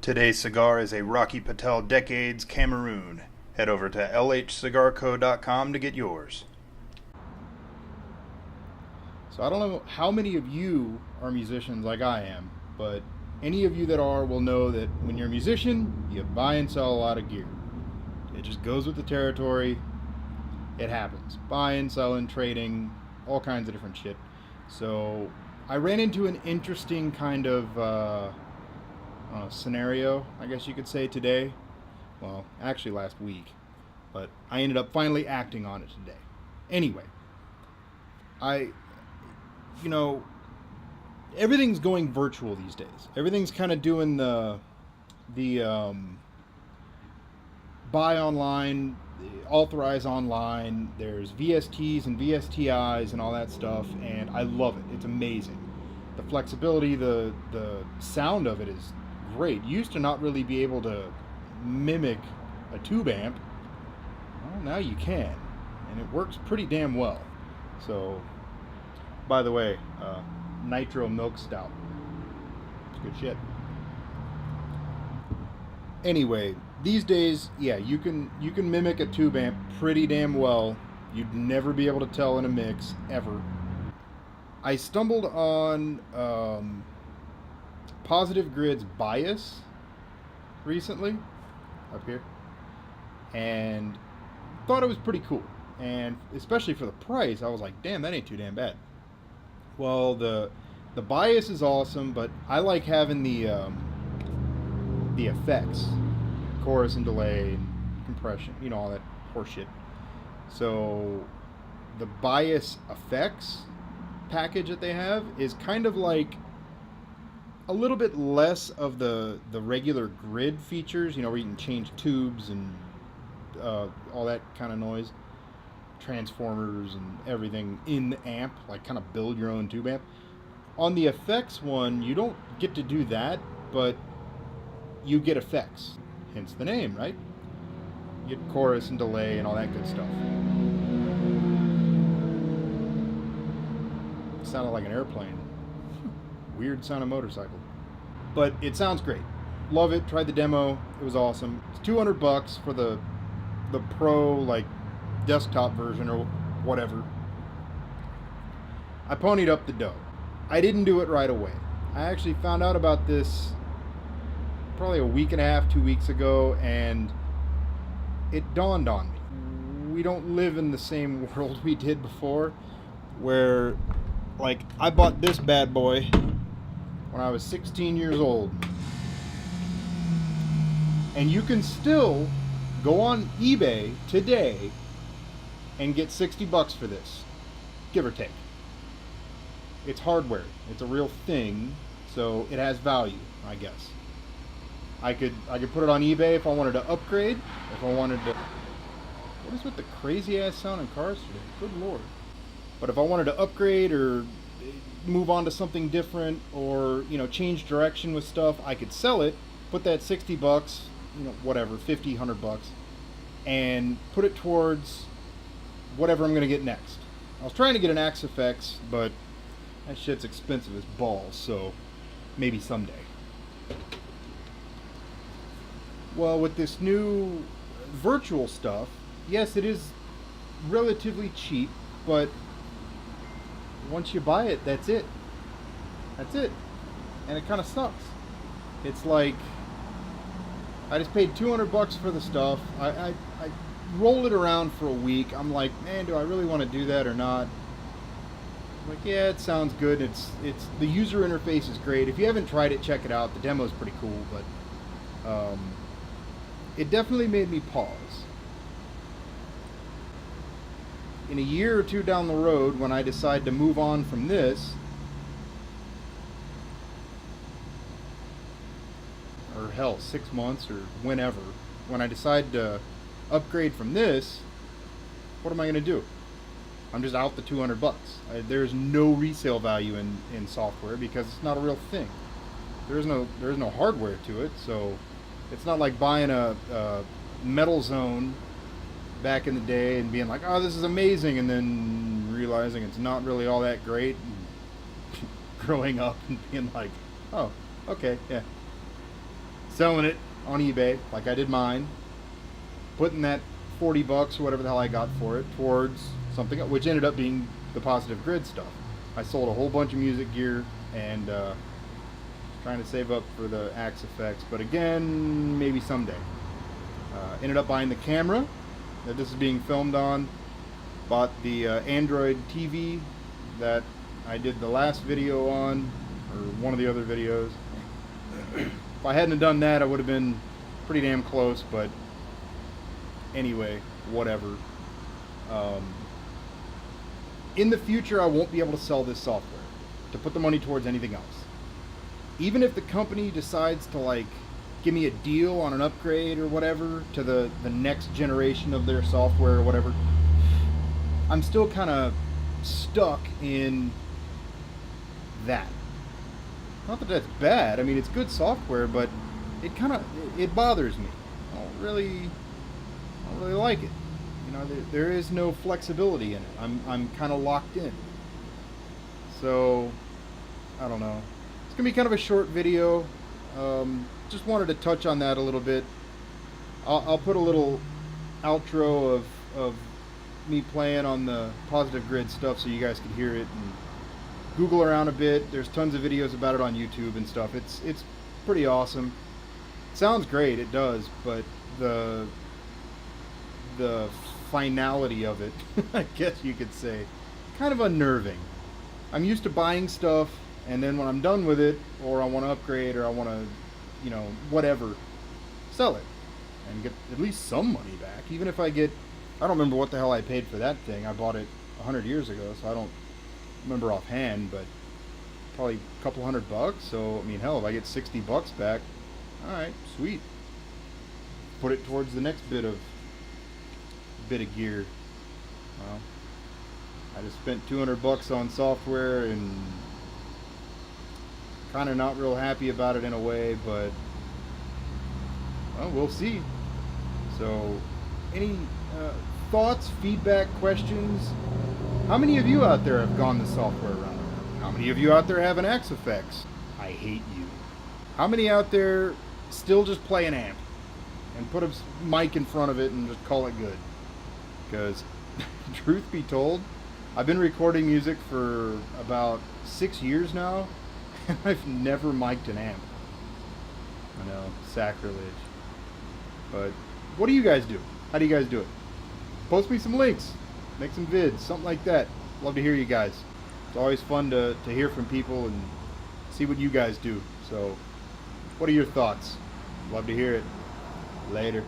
Today's cigar is a Rocky Patel Decades Cameroon. Head over to lhcigarco.com to get yours. So I don't know how many of you are musicians like I am, but any of you that are will know that when you're a musician, you buy and sell a lot of gear. It just goes with the territory. It happens. Buying, selling, trading, all kinds of different shit. So I ran into an interesting kind of scenario, I guess you could say, today. Well, actually last week. But I ended up finally acting on it today. Anyway, everything's going virtual these days. Everything's kind of doing the buy online, authorize online. There's VSTs and VSTIs and all that stuff, and I love it. It's amazing. The flexibility, the sound of it is great. You used to not really be able to mimic a tube amp. Well, now you can, and it works pretty damn well. So, by the way, Nitro Milk Stout. It's good shit. Anyway, these days, yeah, you can mimic a tube amp pretty damn well. You'd never be able to tell in a mix, ever. I stumbled on Positive Grid's Bias recently, up here, and thought it was pretty cool. And especially for the price, I was like, damn, that ain't too damn bad. Well, the bias is awesome, but I like having the effects, chorus and delay, and compression, all that horseshit. So the bias effects package that they have is kind of like a little bit less of the regular grid features, where you can change tubes and all that kind of noise, transformers and everything in the amp, like kind of build your own tube amp. On the effects one, you don't get to do that, but you get effects, hence the name, right? You get chorus and delay and all that good stuff. Sounded like an airplane. Weird sound of motorcycle. But it sounds great. Love it. Tried the demo. It was awesome. It's $200 for the pro, desktop version or whatever. I ponied up the dough. I didn't do it right away. I actually found out about this probably a week and a half, 2 weeks ago, and it dawned on me. We don't live in the same world we did before, where, I bought this bad boy when I was 16 years old. And you can still go on eBay today and get $60 for this, give or take. It's hardware. It's a real thing, so it has value, I guess. I could put it on eBay if I wanted to upgrade, if I wanted to... What is with the crazy ass sound in cars today? Good lord. But if I wanted to upgrade or move on to something different, or change direction with stuff, I could sell it, put that $60, whatever, 50, $100, and put it towards whatever I'm going to get next. I was trying to get an Axe FX, but that shit's expensive as balls, so maybe someday. Well, with this new virtual stuff, yes, it is relatively cheap, but once you buy it, that's it. That's it. And it kind of sucks. It's like, I just paid $200 for the stuff. I rolled it around for a week. I'm like, man, do I really want to do that or not? I'm like, yeah, it sounds good. It's the user interface is great. If you haven't tried it, check it out. The demo is pretty cool, but it definitely made me pause. In a year or two down the road, when I decide to move on from this, or hell, 6 months or whenever, when I decide to upgrade from this, what am I going to do? I'm just out the $200. There's no resale value in software because it's not a real thing. There's no hardware to it, so it's not like buying a Metal Zone back in the day and being like, oh, this is amazing, and then realizing it's not really all that great, and growing up and being like, oh, okay, yeah. selling it on eBay like I did mine, putting that 40 bucks or whatever the hell I got for it towards something, which ended up being the Positive Grid stuff. I sold a whole bunch of music gear and trying to save up for the Axe effects, but again, maybe someday. Ended up buying the camera that this is being filmed on. Bought the Android TV that I did the last video on, or one of the other videos. If I hadn't done that, I would have been pretty damn close, but anyway, whatever. In the future, I won't be able to sell this software to put the money towards anything else. Even if the company decides to like give me a deal on an upgrade or whatever to the next generation of their software or whatever, I'm still kind of stuck in that. Not that that's bad. I mean, it's good software, but it bothers me. I don't really like it. You know, there is no flexibility in it. I'm kind of locked in. So, I don't know. It's gonna be kind of a short video. Just wanted to touch on that a little bit. I'll put a little outro of me playing on the Positive Grid stuff so you guys can hear it and Google around a bit. There's tons of videos about it on YouTube and stuff. It's pretty awesome. It sounds great, it does, but the finality of it, I guess you could say, kind of unnerving. I'm used to buying stuff, and then when I'm done with it, or I want to upgrade, or I want to, you know, whatever, sell it and get at least some money back. Even if I don't remember what the hell I paid for that thing. I bought it 100 years ago, so I don't remember offhand, but probably a couple $100. So I mean, hell, if I get 60 bucks back, all right, sweet. Put it towards the next bit of gear. Well, I just spent 200 bucks on software and kind of not real happy about it in a way, but well, we'll see. So any thoughts, feedback, questions? How many of you out there have gone the software route? How many of you out there have an Axe effects? I hate you. How many out there still just play an amp and put a mic in front of it and just call it good? Because truth be told, I've been recording music for about 6 years now, and I've never mic'd an amp. I know, sacrilege. But what do you guys do? How do you guys do it? Post me some links, make some vids, something like that. Love to hear you guys. It's always fun to hear from people and see what you guys do. So, what are your thoughts? Love to hear it. Later.